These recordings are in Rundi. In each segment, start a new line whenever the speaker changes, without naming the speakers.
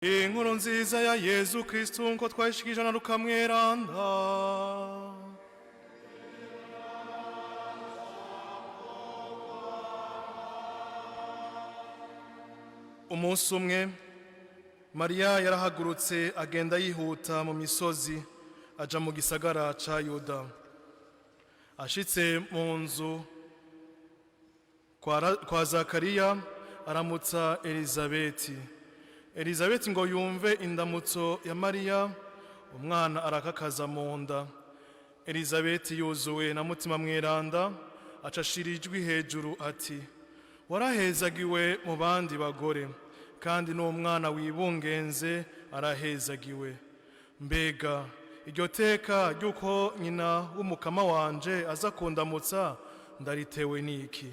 Inkuru nziza ya Yezu Kristu nko twayishikije na Luka mweranda. Umunsi umwe Mariya yarahagurutse agenda yihuta mu misozi aja mu gisagara ca Yuda. Ashitse mu nzu kwa Zakariya aramutsa Elizabeti. Elizabeti ngo yumve indamutso ya Mariya, umwana arakakaza mu nda. Elizabeti yuzuwe na mutima mweranda acashira ijwi hejuru ati: warahezagiwe mu bandi bagore, kandi n'umwana wibungenze arahezagiwe. Mbega iryo teka ry'uko nyina w'umukama wanje aza kundamutsa ndaritewe niki?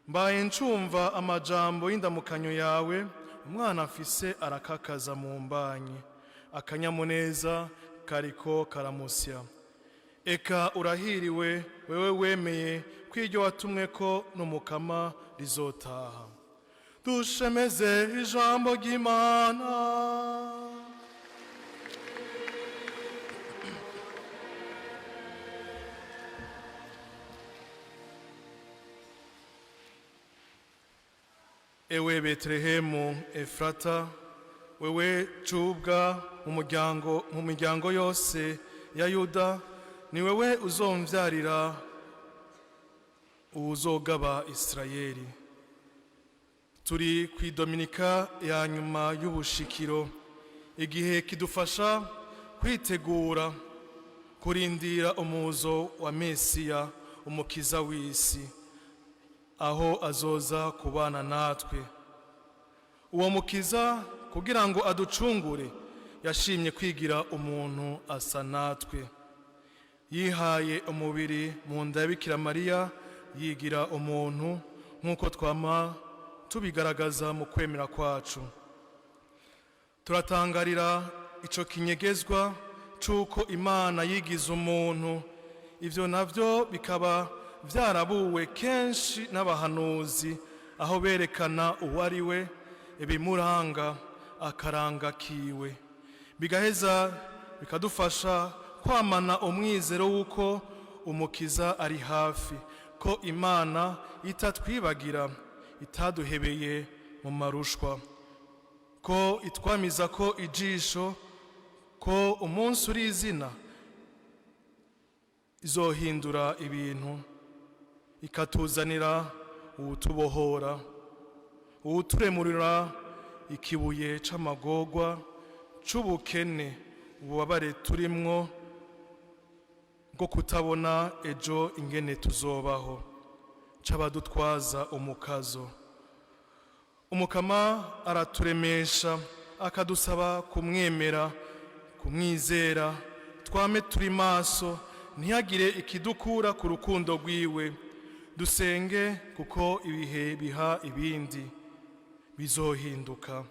Mbaye ncumva amajambo y'indamukanyo yawe, umwana afise arakakaza mu mbanyi, akanyamuneza kariko karamusya. Eka urahiriwe wewe wemeye ko iryo watumweko n'umukama rizotaha. Dushemeze ijambo ry'Imana. Ewe Betlehemu Efrata, wewe cubwa mu miryango yose ya Yuda, ni wewe uzomvyarira uzogaba Israeli. Turi kw'idominika ya nyuma y'ubushikiro, igihe kidufasha kwitegura kurindira umuzo wa Mesiya, umukiza w'isi, aho azoza kubana natwe. Uwo mukiza kugira ngo aducungure yashimye kwigira umuntu asa natwe. Yihaye umubiri mu nda ya Bikira Mariya yigira umuntu, nk'uko twama tubigaragaza mu kwemera kwacu. Turatangarira ico kinyegezwa c'uko Imana yigize umuntu. Ivyo navyo bikaba vyarabuwe kenshi n'abahanuzi, aho berekana uwari we, ibimuranga, akaranga kiwe. Bigaheza bikadufasha kwamana umwizero w'uko umukiza ari hafi, ko Imana itatwibagira, itaduhebeye mu marushwa, ko itwamiza ko ijisho, ko umunsi uri izina izohindura ibintu, ikatuzanira uwutubohora, uwuturemurira ikibuye c'amagorwa, c'ubukene, ububabare turimwo bwo kutabona ejo ingene tuzobaho, c'abadutwaza umukazo. Umukama araturemesha akadusaba kumwemera, kumwizera, twame turi maso, ntihagire ikidukura ku rukundo rwiwe. Dusenge kuko ibihe biha ibindi, bizohinduka.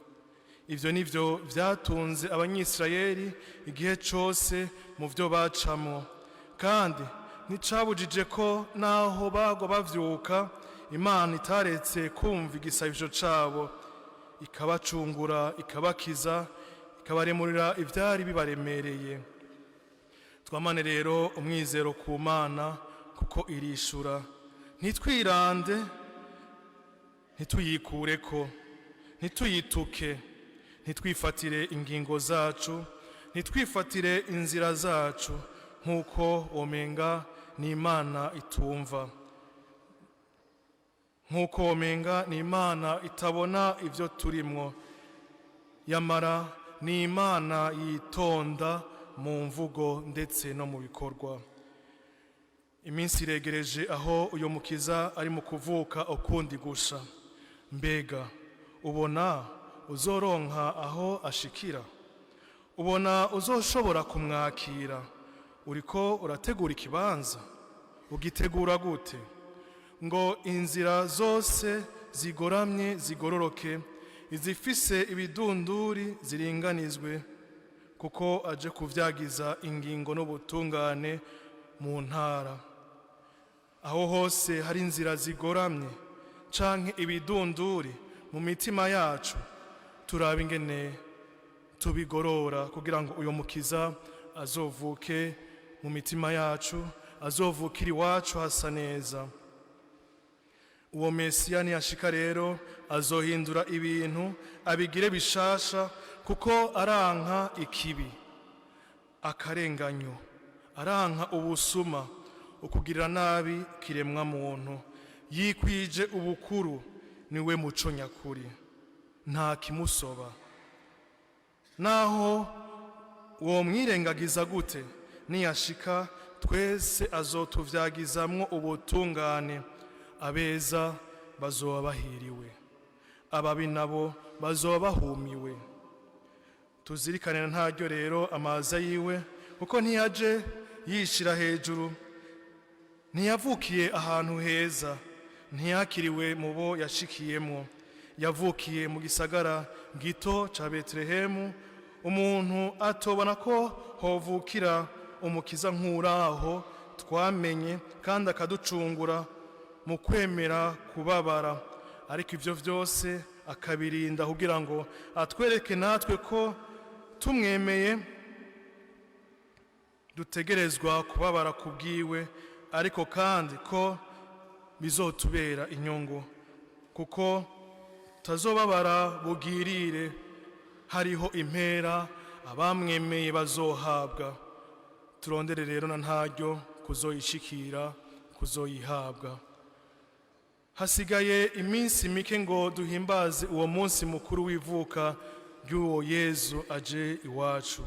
Ivyo nivyo vyatunze Abanyisirayeli igihe cose mu vyo bacamwo, kandi nticabujije ko naho bagwa bavyuka, Imana itaretse kumva igisabisho cabo, ikabacungura, ikabakiza, ikabaremurira ivyari bibaremereye. Twamane rero umwizero ku Mana, kuko irishura. Ntitwirande, ntituyikureko, ntituyituke, ntitwifatire ingingo zacu, ntitwifatire inzira zacu, nk'uko womenga ni Imana itumva, nk'uko womenga ni Imana itabona ivyo turimwo. Yamara ni Imana yitonda mu mvugo ndetse no mu bikorwa. Iminsi iregereje aho uyo mukiza ari mu kuvuka ukundi gusha. Mbega ubona uzoronka aho ashikira? Ubona uzoshobora kumwakira? Uriko urategura ikibanza? Ugitegura gute? Ngo inzira zose zigoramye zigororoke, izifise ibidunduri ziringanizwe, kuko aje kuvyagiza ingingo n'ubutungane mu ntara. Aho hose hari inzira zigoramye canke ibidunduri mu mitima yacu, turaba ingene tubigorora kugira ngo uyo mukiza azovuke mu mitima yacu, azovukira iwacu hasa neza. Uwo Mesiya niyashika rero azohindura ibintu abigire bishasha, kuko aranka ikibi, akarenganyo, aranka ubusuma, ukugirira nabi kiremwa muntu. Yikwije ubukuru, niwe muco nyakuri, nta kimusoba. Naho uwo mwirengagiza gute, niyashika twese azotuvyagizamwo ubutungane. Abeza bazoba bahiriwe, ababi nabo bazoba bahumiwe. Tuzirikane ntaryo rero amaza yiwe, kuko ntiyaje yishira hejuru, ntiyavukiye ahantu heza, ntiyakiriwe mu bo yashikiyemo. Yavukiye mu gisagara gito ca Betelehemu, umuntu atobona ko hovukira umukiza nk'uraho twamenye, kandi akaducungura mu kwemera kubabara. Ariko ivyo vyose akabirinda kugira ngo atwereke natwe ko tumwemeye dutegerezwa kubabara kubwiwe, ariko kandi ko bizotubera inyungu, kuko tazobabara bugirire, hariho impera abamwemeye bazohabwa. Turondere rero na ntaryo kuzoyishikira, kuzoyihabwa. Hasigaye iminsi mike ngo duhimbaze uwo munsi mukuru w'ivuka ry'uwo Yezu aje iwacu.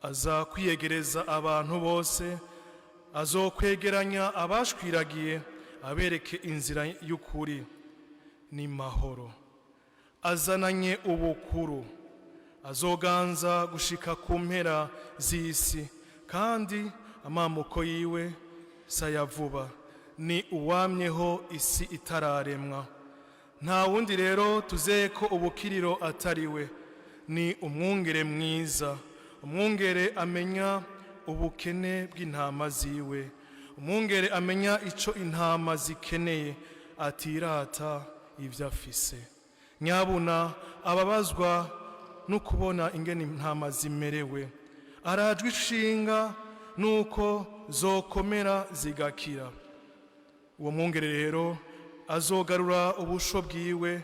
Aza kwiyegereza abantu bose, azokwegeranya abashwiragiye, abereke inzira y'ukuri ni mahoro. Azananye ubukuru, azoganza gushika ku mpera z'isi, kandi amamuko yiwe sayavuba, ni uwamyeho isi itararemwa. Nta wundi rero tuzeye ko ubukiriro atariwe, ni umwungere mwiza. Umwungere amenya ubukene bw'intama ziwe, umwungere amenya ico intama zikeneye, atirata ivyo afise. Nyabuna ababazwa no kubona ingene intama zimerewe, arajwe ishinga nuko zokomera zigakira. Uwo mwungere rero azogarura ubusho bwiwe,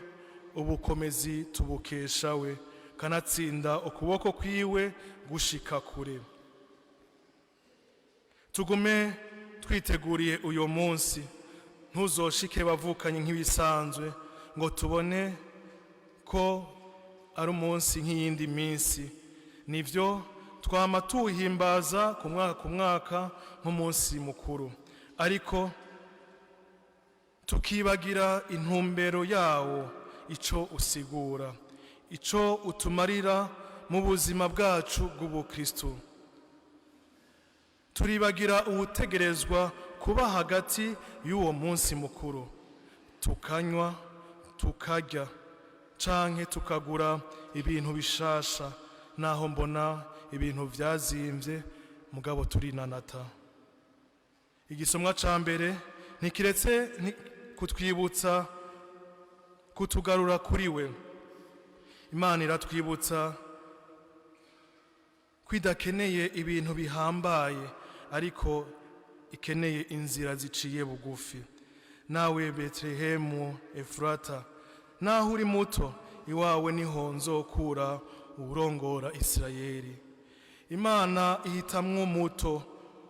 ubukomezi tubukesha we, kanatsinda ukuboko kwiwe gushika kure. Tugume twiteguriye uyo munsi, ntuzoshike bavukanye nk'ibisanzwe, ngo tubone ko ari umunsi nk'iyindi minsi. Nivyo twama tuwuhimbaza ku mwaka nk'umunsi mukuru, ariko tukibagira intumbero yawo, ico usigura, ico utumarira mu buzima bwacu bw'ubukristo. Turibagira uwutegerezwa kuba hagati y'uwo munsi mukuru, tukanywa, tukarya, canke tukagura ibintu bishasha, naho mbona ibintu vyazimvye, mugabo turinanata. Igisomwa ca mbere ntikiretse kutwibutsa kutugarura kuri we. Imana iratwibutsa kwidakeneye ibintu bihambaye, ariko ikeneye inzira ziciye bugufi. Nawe Betelehemu Efurata, naho uri muto, iwawe niho nzokura uwurongora Isirayeli. Imana ihitamwo muto,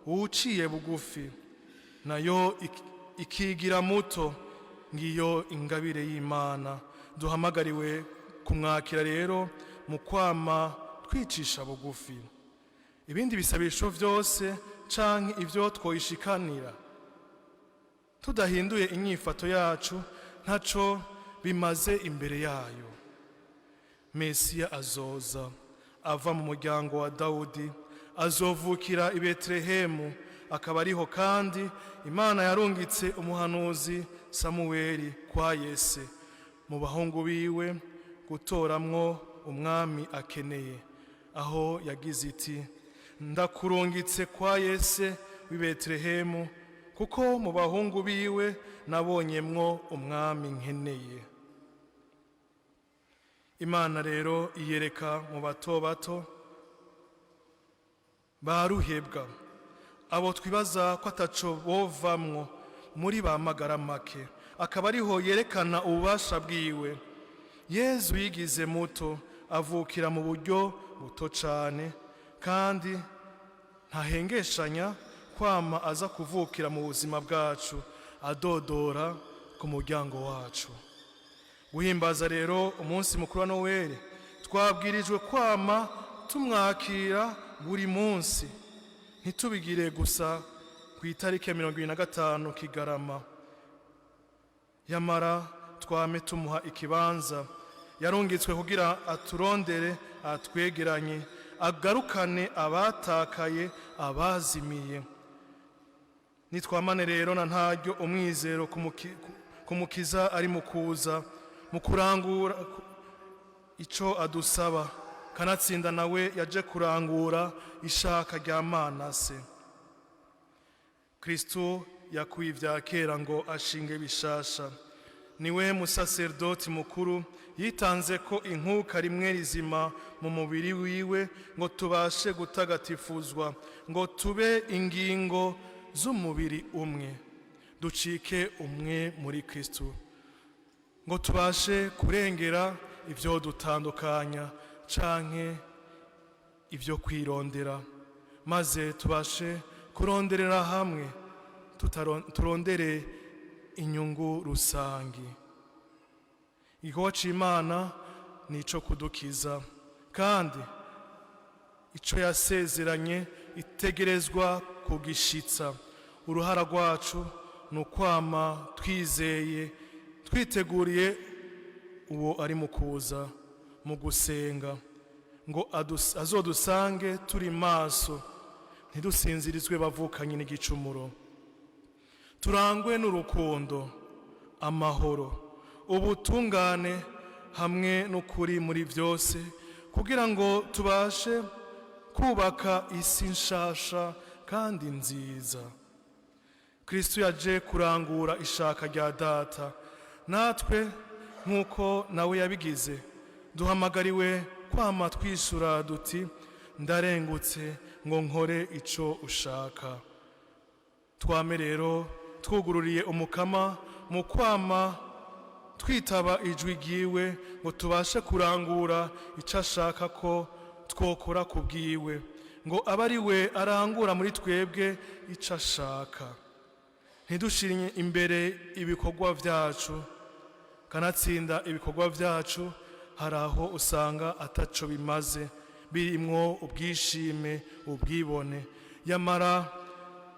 uwuciye bugufi, nayo ikigira muto. Ngiyo ingabire y'Imana, duhamagariwe kumwakira rero mu kwama twicisha bugufi. Ibindi bisabisho vyose canke ivyo twoyishikanira tudahinduye inyifato yacu, ntaco bimaze imbere yayo. Mesiya azoza ava mu muryango wa Dawudi, azovukira i Betelehemu, akaba ariho kandi Imana yarungitse umuhanuzi Samueli kwa Yese mu bahungu biwe gutoramwo umwami akeneye, aho yagize iti, ndakurungitse kwa Yese w'i Betelehemu, kuko mu bahungu biwe nabonyemwo umwami nkeneye. Imana rero iyereka mu bato bato ba ruhebwa, abo twibaza ko ataco bovamwo muri ba magara make, akaba ariho yerekana ububasha bwiwe. Yezu yigize muto, avukira mu buryo buto cane, kandi ntahengeshanya kwama aza kuvukira mu buzima bwacu, adodora ku muryango wacu. Guhimbaza rero umunsi mukuru wa Noweli, twabwirijwe kwama tumwakira buri munsi, ntitubigire gusa ku itariki ya 25 Kigarama. Yamara twame tumuha ikibanza yarungitswe kugira aturondere, atwegeranye, agarukane abatakaye, abazimiye. Nitwamane rero na ntaryo umwizero kumukiza ari mukuza, mu kurangura ico adusaba, kanatsinda nawe yaje kurangura ishaka rya Mana se. Kristo yakuye ivya kera ngo ashinge bishasha. Niwe musaserdoti mukuru yitanze ko inkuka rimwe rizima mu mubiri wiwe, ngo tubashe gutagatifuzwa, ngo tube ingingo z'umubiri umwe, ducike umwe muri Kristo, ngo tubashe kurengera ivyo dutandukanya canke ivyo kwirondera, maze tubashe kuronderera hamwe, turondere inyungu rusangi. Igikorwa c'Imana nico kudukiza, kandi ico yasezeranye itegerezwa kugishitsa. Uruhara rwacu nukwama twizeye, twiteguriye uwo ari mukuza, mu gusenga ngo azodusange turi maso, ntidusinzirizwe bavukanye n'igicumuro. Turangwe n'urukundo, amahoro, ubutungane hamwe n'ukuri muri byose, kugira ngo tubashe kubaka isi nshasha kandi nziza. Kristo yaje kurangura ishaka rya Data, natwe nk'uko nawe yabigize duhamagariwe kwama twishura duti, ndarengutse ngo nkore ico ushaka. Twame rero twugururiye umukama mu kwama twitaba ijwi ryiwe, ngo tubashe kurangura ico ashaka ko twokora kubwiwe, ngo abe ari we arangura muri twebwe ico ashaka. Ntidushire imbere ibikorwa vyacu, kanatsinda ibikorwa vyacu hari aho usanga ataco bimaze, birimwo ubwishime, ubwibone. Yamara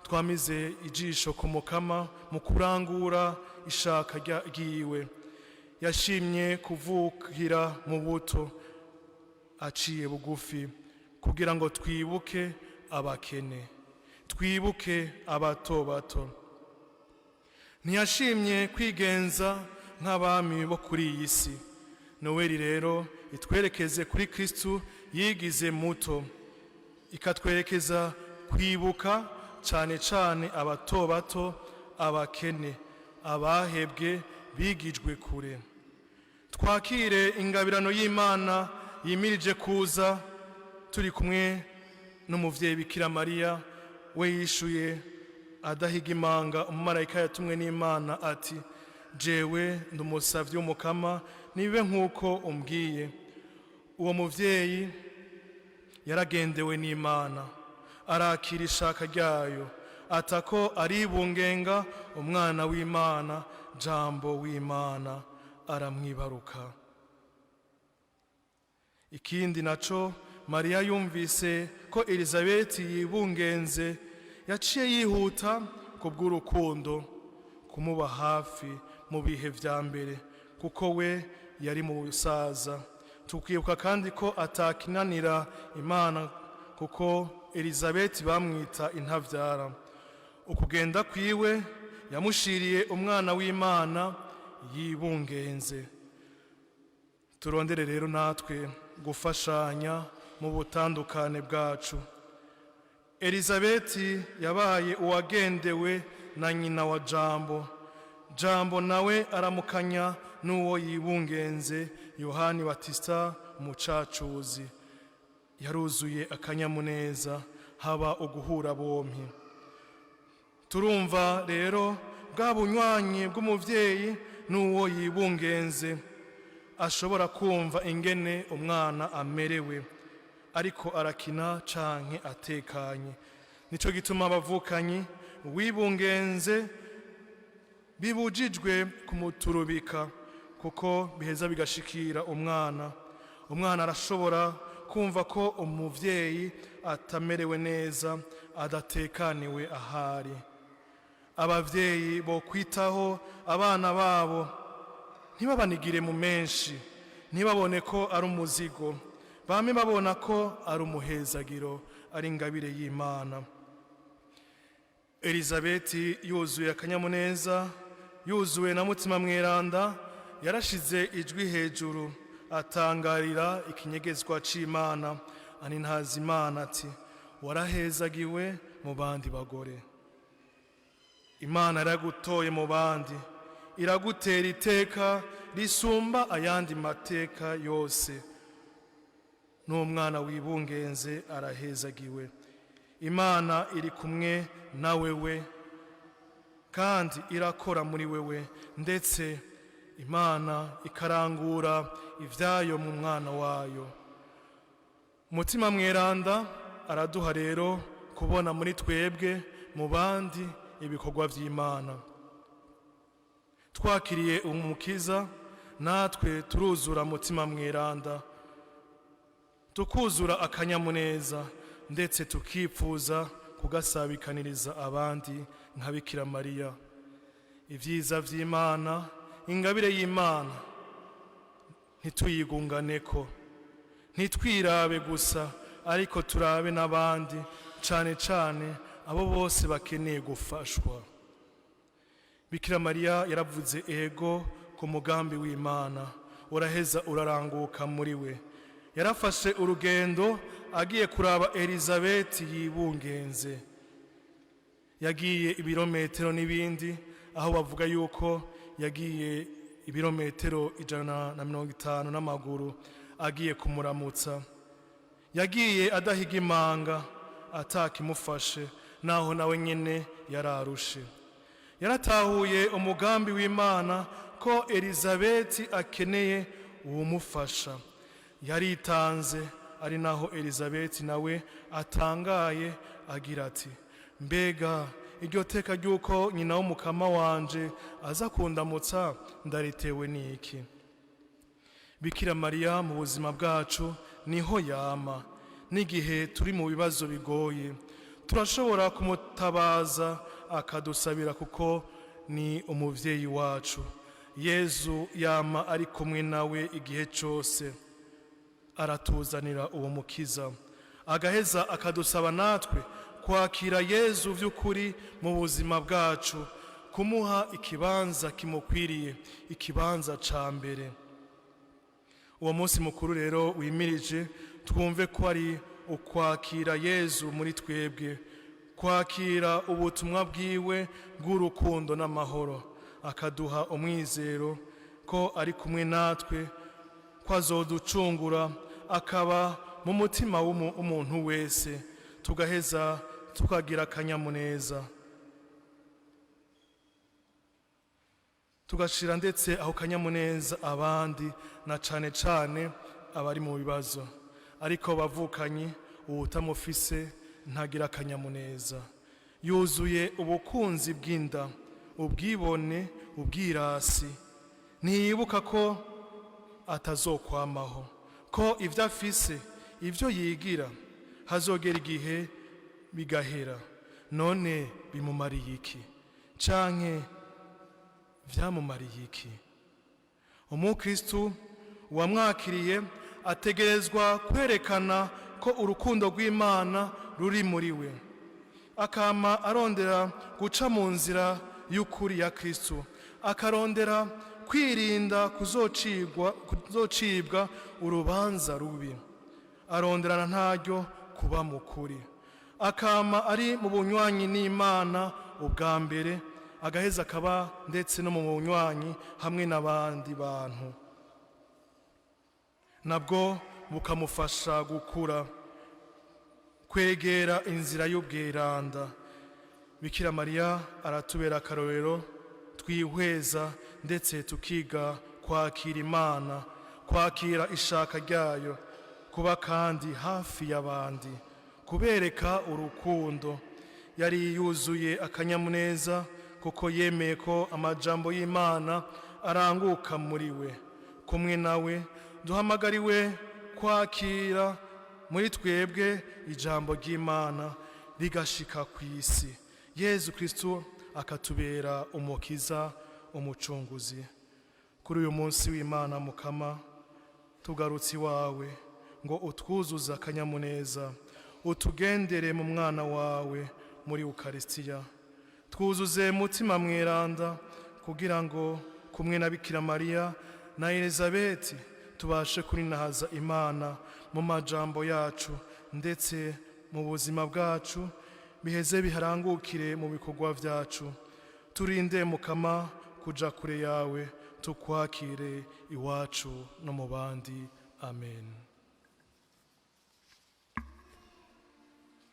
twamize ijisho ku mukama mu kurangura ishaka ryiwe. Yashimye kuvukira mu buto, aciye bugufi, kugira ngo twibuke abakene, twibuke abato bato. Ntiyashimye kwigenza nk'abami bo kuri iyi si. Noweli rero itwerekeze kuri Kristo yigize muto, ikatwerekeza kwibuka cane cane abato bato, abakene, abahebwe, bigijwe kure. Twakire ingabirano y'Imana yimirije kuza, turi kumwe n'umuvyeyi Bikira Mariya, we yishuye adahiga imanga umumarayika yatumwe n'Imana ati, jewe ndumusavye w'umukama, nibe nk'uko umbwiye. Uwo muvyeyi yaragendewe n'Imana, arakira ishaka ryayo, atako aribungenga umwana w'Imana, jambo w'Imana, aramwibaruka. Ikindi naco, Mariya yumvise ko Elizabeti yibungenze, yaciye yihuta kubw'urukundo kumuba hafi mu bihe vya mbere, kuko we yari mu busaza. Tukibuka kandi ko atakinanira Imana, kuko Elizabeti bamwita intavyara. Ukugenda kwiwe yamushiriye umwana w'Imana yibungenze. Turondere rero natwe gufashanya mu butandukane bwacu. Elizabeti yabaye uwagendewe na nyina wa Jambo. jambo nawe aramukanya n'uwo yibungenze Yohani Batista umucacuzi. Yaruzuye akanyamuneza, haba uguhura bompi. Turumva rero bwa bunywanyi bw'umuvyeyi n'uwo yibungenze ashobora kumva ingene umwana amerewe ariko arakina canke atekanye. Nico gituma abavukanyi wibungenze bibujijwe kumuturubika, kuko biheza bigashikira umwana. Umwana arashobora kumva ko umuvyeyi atamerewe neza, adatekaniwe ahari. Abavyeyi bo kwitaho abana babo, ntibabanigire mu menshi, ntibabone ko ari umuzigo, bame babona ko ari umuhezagiro, ari ingabire y'Imana. Elizabeti yuzuye akanyamuneza, yuzuwe na mutima mweranda, yarashize ijwi hejuru atangarira ikinyegezwa c'Imana, anintaza Imana ati, warahezagiwe mu bandi bagore. Imana iragutoye mu bandi, iragutera iteka risumba ayandi mateka yose. N'umwana wibungenze arahezagiwe. Imana iri kumwe na wewe kandi irakora muri wewe, ndetse Imana ikarangura ivyayo mu mwana wayo. Mutima mweranda araduha rero kubona muri twebwe mu bandi ibikorwa vy'Imana. Twakiriye umukiza, natwe turuzura mutima mweranda, tukuzura akanyamuneza, ndetse tukipfuza kugasabikaniriza abandi nka Bikira Mariya. Ivyiza vy'Imana, ingabire y'Imana, ntituyigunganeko, ntitwirabe gusa, ariko turabe n'abandi, cane cane abo bose bakeneye gufashwa. Bikira Mariya yaravuze ego ku mugambi w'Imana, uraheza uraranguka muri we. Yarafashe urugendo agiye kuraba Elizabeti yibungenze. Yagiye ibirometero n'ibindi, aho bavuga yuko yagiye ibirometero 150 n'amaguru agiye kumuramutsa. Yagiye adahiga imanga, atakimufashe, naho nawe nyene yararushe. Yaratahuye umugambi w'Imana ko Elizabeti akeneye uwumufasha. Yaritanze, ari naho Elizabeti nawe atangaye agira ati, mbega iryo teka ry'uko nyina w'umukama wanje aza kundamutsa ndaritewe n'iki? Bikira Mariya mu buzima bwacu niho yama. N'igihe turi mu bibazo bigoye, turashobora kumutabaza akadusabira, kuko ni umuvyeyi wacu. Yezu yama ari kumwe nawe igihe cyose, aratuzanira uwo mukiza, agaheza akadusaba natwe kwakira Yezu vy'ukuri mu buzima bwacu, kumuha ikibanza kimukwiriye, ikibanza ca mbere. Uwo munsi mukuru rero wimirije, twumve ko ari ukwakira Yezu muri twebwe, kwakira ubutumwa bwiwe bw'urukundo n'amahoro, akaduha umwizero ko ari kumwe natwe, ko azoducungura, akaba mu mutima w'umuntu wese, tugaheza tukagira akanyamuneza, tugashira ndetse aho kanyamuneza abandi, na cane cane abari mu bibazo. Ariko bavukanyi, uwutamufise ntagira akanyamuneza, yuzuye ubukunzi bw'inda, ubwibone, ubwirasi, ntiyibuka ko atazokwamaho, ko ivyo afise, ivyo yigira, hazogera igihe bigahera. None bimumariye iki? Canke vyamumariye iki? Umukristu wamwakiriye ategerezwa kwerekana ko urukundo rw'Imana ruri muri we, akama arondera guca mu nzira y'ukuri ya Kristu, akarondera kwirinda kuzocibwa urubanza rubi, aronderana ntaryo kuba mukuri, akama ari mu bunywanyi n'Imana ubwa mbere, agaheza akaba ndetse no mu bunywanyi hamwe n'abandi bantu, nabwo bukamufasha gukura, kwegera inzira y'ubweranda. Bikira Mariya aratubera akarorero twihweza ndetse tukiga kwakira Imana, kwakira ishaka ryayo, kuba kandi hafi y'abandi, kubereka urukundo. Yari yuzuye akanyamuneza kuko yemeye ko amajambo y'Imana aranguka muri we. Kumwe nawe duhamagariwe kwakira muri twebwe ijambo ry'Imana rigashika ku isi. Yezu Kristo akatubera umukiza, umucunguzi. Kuri uyu munsi w'Imana mukama, tugarutse iwawe ngo utwuzuze akanyamuneza, utugendere mu mwana wawe muri Ukaristiya. Twuzuze mutima mweranda kugira ngo kumwe na Bikira Mariya na Elizabeti tubashe kurinahaza Imana mu majambo yacu ndetse mu buzima bwacu, biheze biharangukire mu bikorwa vyacu. Turinde mukama kuja kure yawe, tukwakire iwacu no mu bandi. Amen.